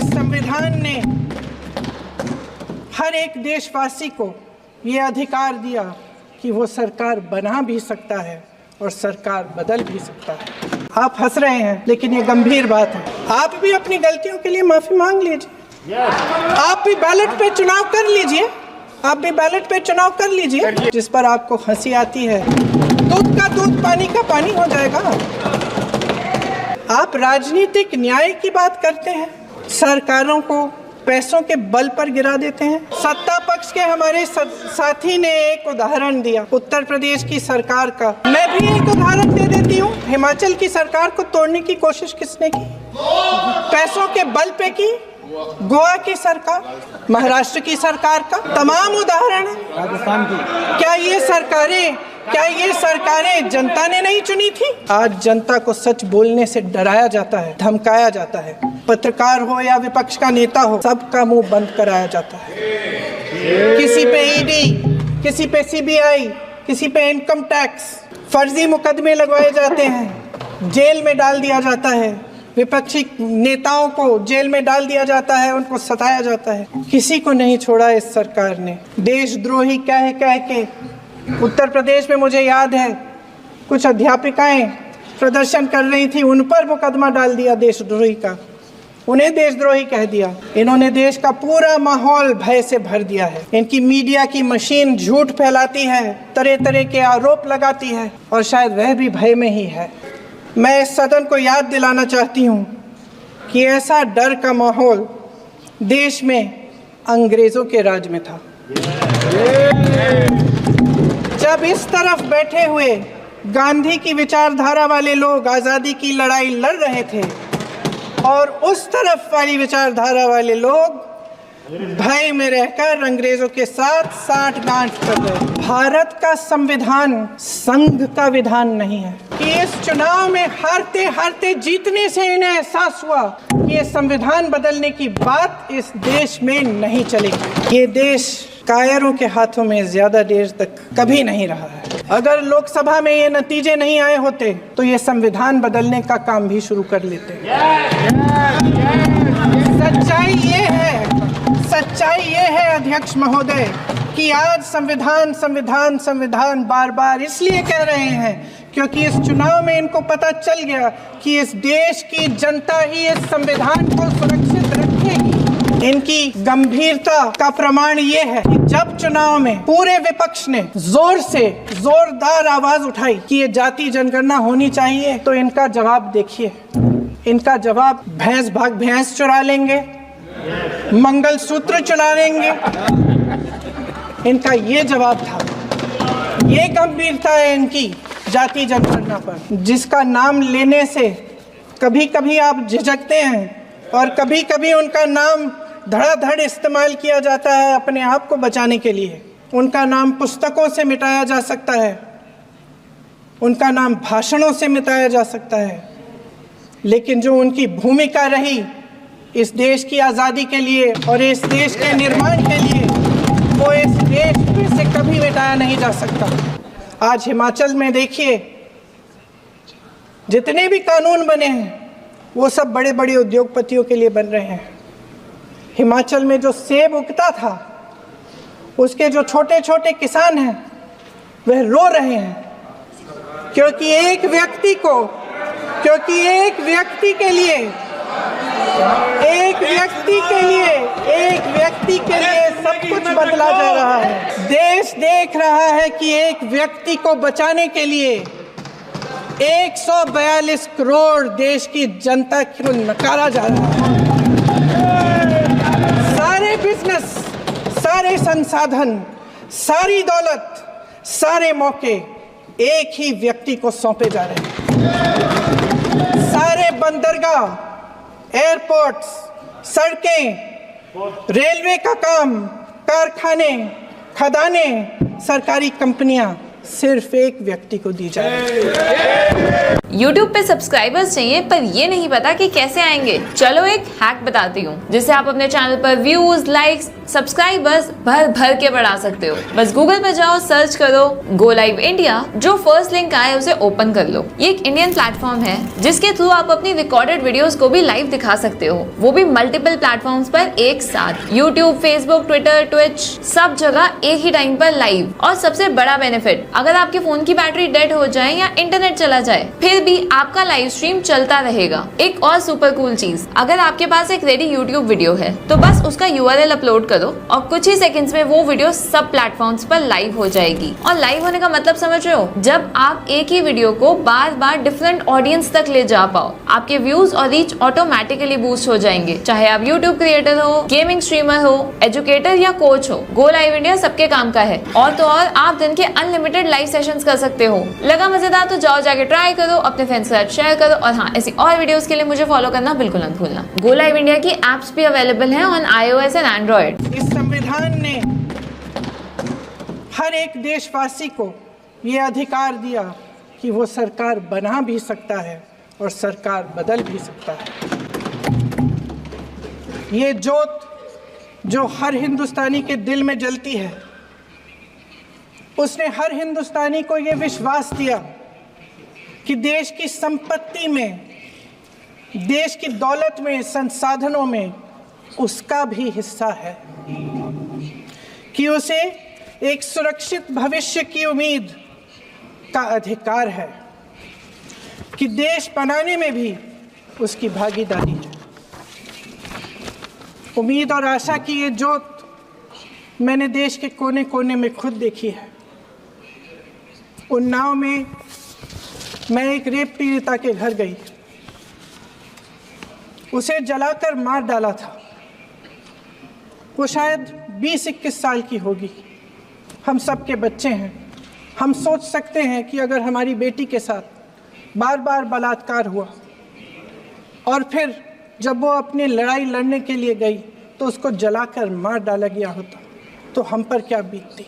संविधान ने हर एक देशवासी को ये अधिकार दिया कि वो सरकार बना भी सकता है और सरकार बदल भी सकता है। आप हंस रहे हैं, लेकिन ये गंभीर बात है। आप भी अपनी गलतियों के लिए माफी मांग लीजिए। आप भी बैलेट पे चुनाव कर लीजिए। आप भी बैलेट पे चुनाव कर लीजिए। जिस पर आपको हंसी आती है, दूध का दूध, पानी का पानी हो जाएगा। आप राजनीतिक न्याय की बात करते हैं, सरकारों को पैसों के बल पर गिरा देते हैं। सत्ता पक्ष के हमारे साथी ने एक उदाहरण दिया उत्तर प्रदेश की सरकार का। मैं भी एक उदाहरण दे देती हूँ। हिमाचल की सरकार को तोड़ने की कोशिश किसने की? पैसों के बल पे की। गोवा की सरकार, महाराष्ट्र की सरकार का तमाम उदाहरण है। राजस्थान की। क्या ये सरकारें जनता ने नहीं चुनी थी? आज जनता को सच बोलने से डराया जाता है, धमकाया जाता है। पत्रकार हो या विपक्ष का नेता हो, सबका मुंह बंद कराया जाता है। किसी पे ईडी, किसी पे सीबीआई, किसी पे इनकम टैक्स, फर्जी मुकदमे लगवाए जाते हैं, जेल में डाल दिया जाता है। विपक्षी नेताओं को जेल में डाल दिया जाता है, उनको सताया जाता है। किसी को नहीं छोड़ा इस सरकार ने। देशद्रोही कह के उत्तर प्रदेश में मुझे याद है कुछ अध्यापिकाएं प्रदर्शन कर रही थी, उन पर मुकदमा डाल दिया देशद्रोही का। उन्हें देशद्रोही कह दिया। इन्होंने देश का पूरा माहौल भय से भर दिया है। इनकी मीडिया की मशीन झूठ फैलाती है, तरह तरह के आरोप लगाती है, और शायद वह भी भय में ही है। मैं इस सदन को याद दिलाना चाहती हूँ कि ऐसा डर का माहौल देश में अंग्रेजों के राज में था। जब इस तरफ बैठे हुए गांधी की विचारधारा वाले लोग आज़ादी की लड़ाई लड़ रहे थे, और उस तरफ वाली विचारधारा वाले लोग भय में रहकर अंग्रेजों के साथ साठगांठ कर रहे। भारत का संविधान संघ का विधान नहीं है कि इस चुनाव में हारते हारते जीतने से इन्हें एहसास हुआ कि ये संविधान बदलने की बात इस देश में नहीं चलेगी। ये देश कायरों के हाथों में ज्यादा देर तक कभी नहीं रहा है। अगर लोकसभा में ये नतीजे नहीं आए होते तो ये संविधान बदलने का काम भी शुरू कर लेते। सच्चाई ये है अध्यक्ष महोदय कि आज संविधान बार बार इसलिए कह रहे हैं क्योंकि इस चुनाव में इनको पता चल गया कि इस देश की जनता ही इस संविधान को सुरक्षित रखेगी। इनकी गंभीरता का प्रमाण ये है कि जब चुनाव में पूरे विपक्ष ने जोरदार आवाज उठाई कि ये जाति जनगणना होनी चाहिए, तो इनका जवाब देखिए। इनका जवाब भैंस भाग भैंस चुरा लेंगे, मंगलसूत्र चुरा लेंगे। इनका ये जवाब था। ये गंभीरता है इनकी जाति जनगणना पर, जिसका नाम लेने से कभी कभी आप झिझकते हैं और कभी कभी उनका नाम धड़ाधड़ इस्तेमाल किया जाता है अपने आप को बचाने के लिए। उनका नाम पुस्तकों से मिटाया जा सकता है, उनका नाम भाषणों से मिटाया जा सकता है, लेकिन जो उनकी भूमिका रही इस देश की आज़ादी के लिए और इस देश के निर्माण के लिए, वो इस देश में से कभी मिटाया नहीं जा सकता। आज हिमाचल में देखिए, जितने भी कानून बने हैं वो सब बड़े बड़े उद्योगपतियों के लिए बन रहे हैं। हिमाचल में जो सेब उगता था, उसके जो छोटे छोटे किसान हैं वह रो रहे हैं क्योंकि एक व्यक्ति के लिए सब कुछ बदला जा रहा है। देश देख रहा है कि एक व्यक्ति को बचाने के लिए 142 करोड़ देश की जनता को नकारा जा रहा है। सारे बिजनेस, सारे संसाधन, सारी दौलत, सारे मौके एक ही व्यक्ति को सौंपे जा रहे हैं। सारे बंदरगाह, एयरपोर्ट्स, सड़कें, रेलवे का काम, कारखाने, खदानें, सरकारी कंपनियां सिर्फ एक व्यक्ति को दी जा रही है। YouTube पे सब्सक्राइबर्स चाहिए पर ये नहीं पता कि कैसे आएंगे। चलो एक हैक बताती हूँ जिससे आप अपने चैनल पर व्यूज, लाइक्स, सब्सक्राइबर्स भर भर के बढ़ा सकते हो। बस गूगल पर जाओ, सर्च करो गो लाइव इंडिया, जो फर्स्ट लिंक आए उसे ओपन कर लो। ये एक इंडियन प्लेटफॉर्म है जिसके थ्रू आप अपनी रिकॉर्डेड वीडियोस को भी लाइव दिखा सकते हो, वो भी मल्टीपल प्लेटफॉर्म्स पर एक साथ। यूट्यूब, फेसबुक, ट्विटर, ट्विच, सब जगह एक ही टाइम पर लाइव। और सबसे बड़ा बेनिफिट, अगर आपके फोन की बैटरी डेड हो जाए या इंटरनेट चला जाए फिर भी आपका लाइव स्ट्रीम चलता रहेगा। एक और सुपर कूल चीज, अगर आपके पास एक रेडी यूट्यूब वीडियो है तो बस उसका URL अपलोड करो और कुछ ही सेकंड्स में वो वीडियो सब प्लेटफॉर्म्स पर लाइव हो जाएगी। और लाइव होने का मतलब समझ रहे हो? जब आप एक ही वीडियो को बार बार डिफरेंट ऑडियंस तक ले जा पाओ, आपके व्यूज और रीच ऑटोमेटिकली बूस्ट हो जाएंगे। चाहे आप यूट्यूब क्रिएटर हो, गेमिंग स्ट्रीमर हो, एजुकेटर या कोच हो, गो लाइव इंडिया सबके काम का है। और तो और आप दिन के अनलिमिटेड लाइव सेशंस कर सकते हो। लगा मजेदार तो जाओ जाके ट्राई करो, अपने फ्रेंड्स के साथ शेयर करो। और हाँ, ऐसी और वीडियोस के लिए मुझे फॉलो करना बिल्कुल मत भूलना। गो लाइव इंडिया की एप्स भी अवेलेबल हैं ऑन iOS एंड एंड्रॉइड। इस संविधान ने हर एक देशवासी को ये अधिकार दिया कि वो सरकार बना भी सकता है और सरकार बदल भी सकता है। ये जोत जो हर हिंदुस्तानी के दिल में जलती है, उसने हर हिंदुस्तानी को ये विश्वास दिया कि देश की संपत्ति में, देश की दौलत में, संसाधनों में उसका भी हिस्सा है, कि उसे एक सुरक्षित भविष्य की उम्मीद का अधिकार है, कि देश बनाने में भी उसकी भागीदारी है। उम्मीद और आशा की ये जोत मैंने देश के कोने कोने में खुद देखी है। उन्नाव में मैं एक रेप पीड़िता के घर गई, उसे जलाकर मार डाला था। वो शायद 20-21 साल की होगी। हम सब के बच्चे हैं। हम सोच सकते हैं कि अगर हमारी बेटी के साथ बार बार बलात्कार हुआ और फिर जब वो अपनी लड़ाई लड़ने के लिए गई तो उसको जलाकर मार डाला गया होता तो हम पर क्या बीतती।